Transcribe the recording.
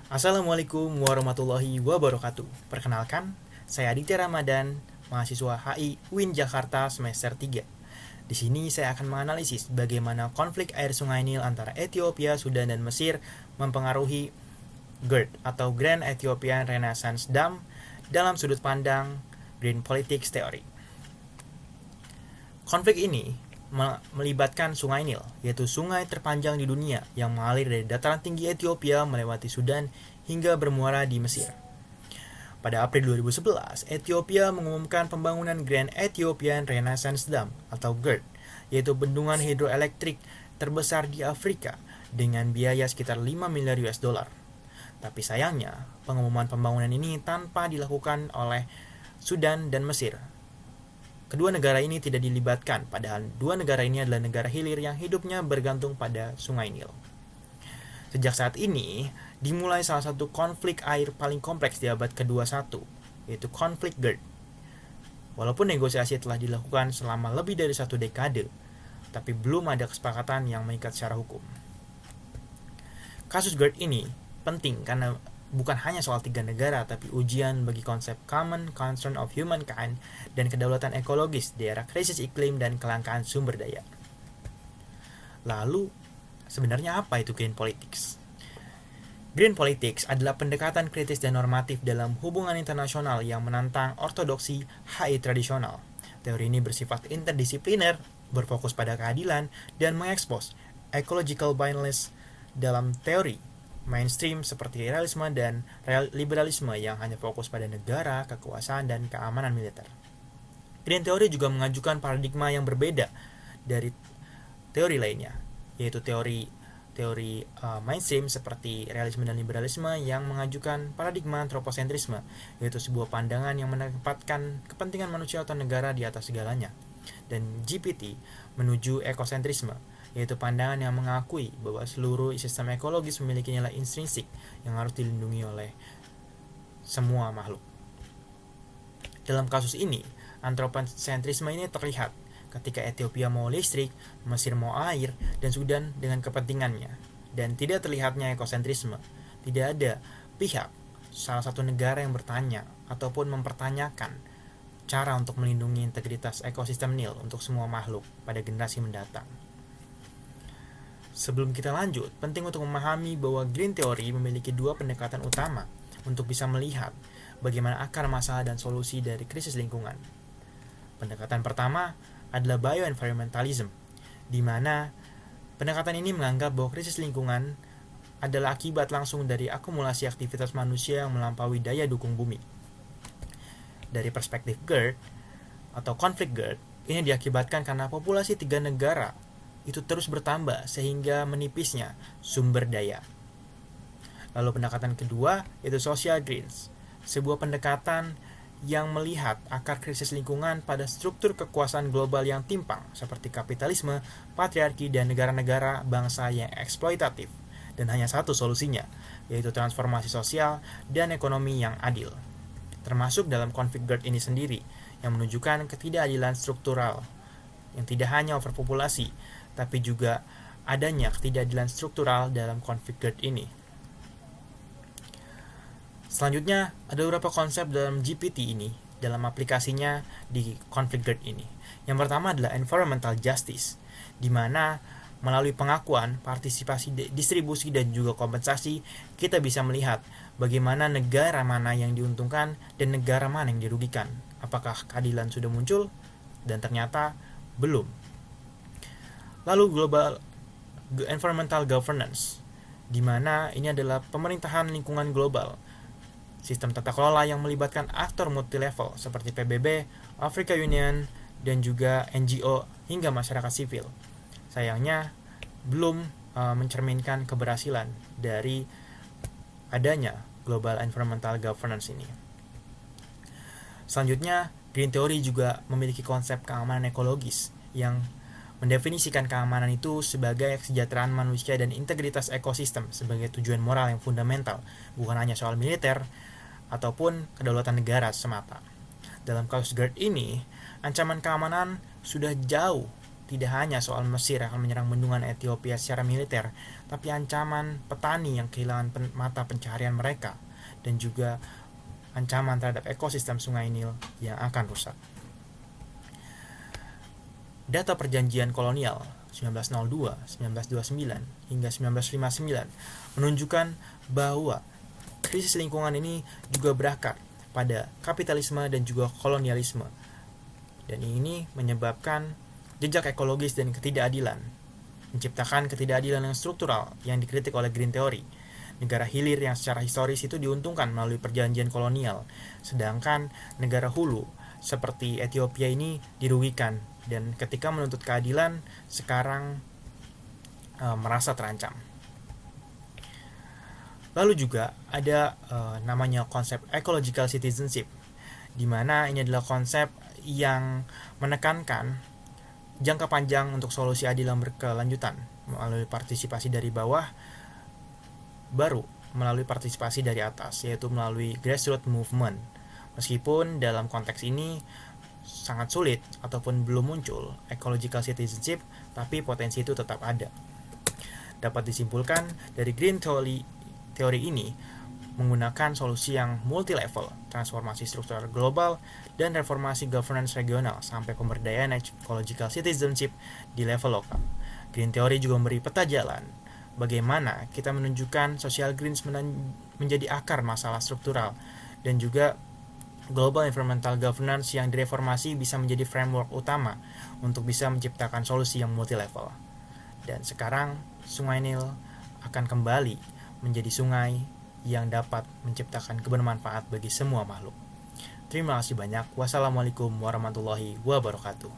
Assalamualaikum warahmatullahi wabarakatuh. Perkenalkan, saya Aditya Ramadan, mahasiswa HI UIN Jakarta semester 3. Di sini saya akan menganalisis bagaimana konflik air Sungai Nil antara Ethiopia, Sudan, dan Mesir mempengaruhi GERD atau Grand Ethiopian Renaissance Dam dalam sudut pandang Green Politics Theory. Konflik ini melibatkan Sungai Nil, yaitu sungai terpanjang di dunia yang mengalir dari dataran tinggi Ethiopia melewati Sudan hingga bermuara di Mesir. Pada April 2011, Ethiopia mengumumkan pembangunan Grand Ethiopian Renaissance Dam atau GERD, yaitu bendungan hidroelektrik terbesar di Afrika dengan biaya sekitar 5 miliar US dollar. Tapi sayangnya, pengumuman pembangunan ini tanpa dilakukan oleh Sudan dan Mesir. Kedua negara ini tidak dilibatkan, padahal dua negara ini adalah negara hilir yang hidupnya bergantung pada Sungai Nil. Sejak saat ini, dimulai salah satu konflik air paling kompleks di abad ke-21, yaitu konflik GERD. Walaupun negosiasi telah dilakukan selama lebih dari 1 dekade, tapi belum ada kesepakatan yang mengikat secara hukum. Kasus GERD ini penting karena bukan hanya soal 3 negara, tapi ujian bagi konsep common concern of humankind dan kedaulatan ekologis di era krisis iklim dan kelangkaan sumber daya. Lalu, sebenarnya apa itu Green Politics? Green Politics adalah pendekatan kritis dan normatif dalam hubungan internasional yang menantang ortodoksi HI tradisional. Teori ini bersifat interdisipliner, berfokus pada keadilan, dan mengekspos ecological bias dalam teori mainstream seperti realisme dan liberalisme yang hanya fokus pada negara, kekuasaan, dan keamanan militer. Green Theory juga mengajukan paradigma yang berbeda dari teori lainnya, yaitu teori mainstream seperti realisme dan liberalisme yang mengajukan paradigma antroposentrisme, yaitu sebuah pandangan yang menempatkan kepentingan manusia atau negara di atas segalanya. Dan GPT menuju ekosentrisme, yaitu pandangan yang mengakui bahwa seluruh sistem ekologis memiliki nilai intrinsik yang harus dilindungi oleh semua makhluk. Dalam kasus ini, antroposentrisme ini terlihat ketika Ethiopia mau listrik, Mesir mau air, dan Sudan dengan kepentingannya. Dan tidak terlihatnya ekosentrisme. Tidak ada pihak, salah satu negara yang bertanya ataupun mempertanyakan cara untuk melindungi integritas ekosistem Nil untuk semua makhluk pada generasi mendatang. Sebelum kita lanjut, penting untuk memahami bahwa Green Theory memiliki 2 pendekatan utama untuk bisa melihat bagaimana akar masalah dan solusi dari krisis lingkungan. Pendekatan pertama adalah bioenvironmentalism, di mana pendekatan ini menganggap bahwa krisis lingkungan adalah akibat langsung dari akumulasi aktivitas manusia yang melampaui daya dukung bumi. Dari perspektif GERD atau konflik GERD, ini diakibatkan karena populasi 3 negara itu terus bertambah sehingga menipisnya sumber daya. Lalu pendekatan kedua yaitu social greens, sebuah pendekatan yang melihat akar krisis lingkungan pada struktur kekuasaan global yang timpang seperti kapitalisme, patriarki, dan negara-negara bangsa yang eksploitatif, dan hanya satu solusinya, yaitu transformasi sosial dan ekonomi yang adil. Termasuk dalam konflik GERD ini sendiri yang menunjukkan ketidakadilan struktural yang tidak hanya overpopulasi, tapi juga adanya ketidakadilan struktural dalam konflik GERD ini. Selanjutnya, ada beberapa konsep dalam GPT ini, dalam aplikasinya di konflik GERD ini. Yang pertama adalah environmental justice, di mana melalui pengakuan, partisipasi, distribusi, dan juga kompensasi, kita bisa melihat bagaimana negara mana yang diuntungkan dan negara mana yang dirugikan. Apakah keadilan sudah muncul? Dan ternyata belum. Lalu global environmental governance, di mana ini adalah pemerintahan lingkungan global, sistem tata kelola yang melibatkan aktor multilevel seperti PBB, Africa Union, dan juga NGO hingga masyarakat sipil. Sayangnya belum mencerminkan keberhasilan dari adanya global environmental governance ini. Selanjutnya, Green Theory juga memiliki konsep keamanan ekologis yang mendefinisikan keamanan itu sebagai kesejahteraan manusia dan integritas ekosistem sebagai tujuan moral yang fundamental, bukan hanya soal militer ataupun kedaulatan negara semata. Dalam kasus GERD ini, ancaman keamanan sudah jauh tidak hanya soal Mesir akan menyerang bendungan Ethiopia secara militer, tapi ancaman petani yang kehilangan mata pencaharian mereka, dan juga ancaman terhadap ekosistem Sungai Nil yang akan rusak. Data perjanjian kolonial 1902, 1929, hingga 1959 menunjukkan bahwa krisis lingkungan ini juga berakar pada kapitalisme dan juga kolonialisme. Dan ini menyebabkan jejak ekologis dan ketidakadilan, menciptakan ketidakadilan yang struktural yang dikritik oleh Green Theory. Negara hilir yang secara historis itu diuntungkan melalui perjanjian kolonial, sedangkan negara hulu seperti Ethiopia ini dirugikan, dan ketika menuntut keadilan sekarang merasa terancam. Lalu juga ada namanya konsep ecological citizenship, di mana ini adalah konsep yang menekankan jangka panjang untuk solusi adil yang berkelanjutan melalui partisipasi dari bawah, baru melalui partisipasi dari atas, yaitu melalui grassroots movement. Meskipun dalam konteks ini sangat sulit ataupun belum muncul ecological citizenship, tapi potensi itu tetap ada. Dapat disimpulkan dari Green Theory ini menggunakan solusi yang multi-level, transformasi struktural global, dan reformasi governance regional sampai pemberdayaan ecological citizenship di level lokal. Green Theory juga memberi peta jalan bagaimana kita menunjukkan social greens menjadi akar masalah struktural, dan juga global environmental governance yang direformasi bisa menjadi framework utama untuk bisa menciptakan solusi yang multi-level. Dan sekarang Sungai Nil akan kembali menjadi sungai yang dapat menciptakan kebermanfaat bagi semua makhluk. Terima kasih banyak. Wassalamualaikum warahmatullahi wabarakatuh.